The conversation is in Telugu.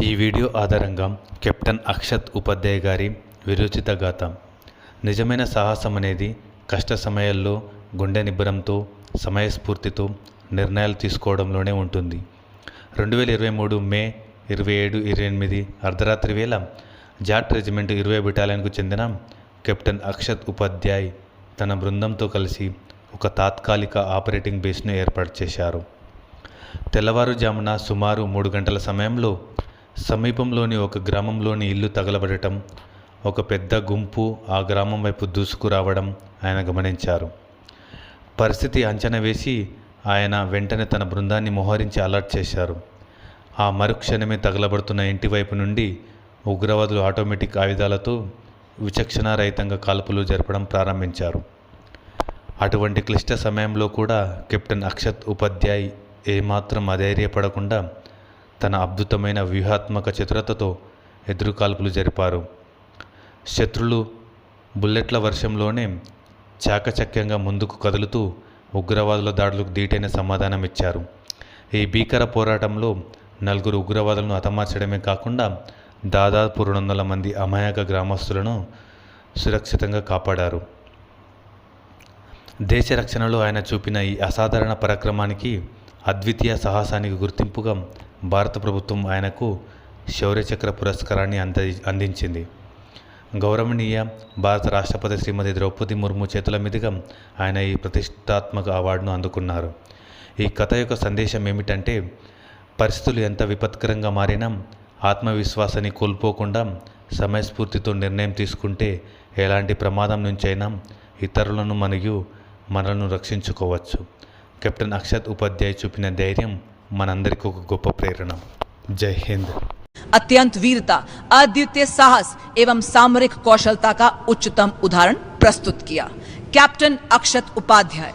ఈ వీడియో ఆధారంగా కెప్టెన్ అక్షత్ ఉపాధ్యాయ్ గారి విరోచిత గాథ. నిజమైన సాహసం అనేది కష్ట సమయాల్లో గుండె నిబ్బరంతో, సమయస్ఫూర్తితో నిర్ణయాలు తీసుకోవడంలోనే ఉంటుంది. 2023 మే 27-28 అర్ధరాత్రి వేళ జాట్ రెజిమెంట్ 20 బెటాలియన్కు చెందిన కెప్టెన్ అక్షత్ ఉపాధ్యాయ్ తన బృందంతో కలిసి ఒక తాత్కాలిక ఆపరేటింగ్ బేస్ను ఏర్పాటు చేశారు. తెల్లవారుజామున సుమారు 3 గంటల సమయంలో సమీపంలోని ఒక గ్రామంలోని ఇల్లు తగలబడటం, ఒక పెద్ద గుంపు ఆ గ్రామం వైపు దూసుకురావడం ఆయన గమనించారు. పరిస్థితి అంచనా వేసి ఆయన వెంటనే తన బృందాన్ని మోహరించి అలర్ట్ చేశారు. ఆ మరుక్షణమే తగలబడుతున్న ఇంటి వైపు నుండి ఉగ్రవాదులు ఆటోమేటిక్ ఆయుధాలతో విచక్షణారహితంగా కాల్పులు జరపడం ప్రారంభించారు. అటువంటి క్లిష్ట సమయంలో కూడా కెప్టెన్ అక్షత్ ఉపాధ్యాయ్ ఏమాత్రం అధైర్యపడకుండా తన అద్భుతమైన వ్యూహాత్మక చతురతతో ఎదురుకాల్పులు జరిపారు. శత్రులు బుల్లెట్ల వర్షంలోనే చాకచక్యంగా ముందుకు కదులుతూ ఉగ్రవాదుల దాడులకు ధీటైన సమాధానం ఇచ్చారు. ఈ భీకర పోరాటంలో 4 ఉగ్రవాదులను హతమార్చడమే కాకుండా దాదాపు 200 మంది అమాయక గ్రామస్తులను సురక్షితంగా కాపాడారు. దేశ రక్షణలో ఆయన చూపిన ఈ అసాధారణ పరాక్రమానికి, అద్వితీయ సాహసానికి గుర్తింపుగా భారత ప్రభుత్వం ఆయనకు శౌర్యచక్ర పురస్కారాన్ని అందించింది. గౌరవనీయ భారత రాష్ట్రపతి శ్రీమతి ద్రౌపది ముర్ము చేతుల మీదుగా ఆయన ఈ ప్రతిష్టాత్మక అవార్డును అందుకున్నారు. ఈ కథ యొక్క సందేశం ఏమిటంటే, పరిస్థితులు ఎంత విపత్కరంగా మారినా ఆత్మవిశ్వాసాన్ని కోల్పోకుండా సమయస్ఫూర్తితో నిర్ణయం తీసుకుంటే ఎలాంటి ప్రమాదం నుంచైనా ఇతరులను మరియు మనలను రక్షించుకోవచ్చు. కెప్టెన్ అక్షత్ ఉపాధ్యాయ్ చూపిన ధైర్యం మనందరికీ ఒక గొప్ప ప్రేరణ. जय हिंद। अत्यंत वीरता, अद्वितीय साहस एवं सामरिक कौशलता का उच्चतम उदाहरण प्रस्तुत किया कैप्टन अक्षत उपाध्याय।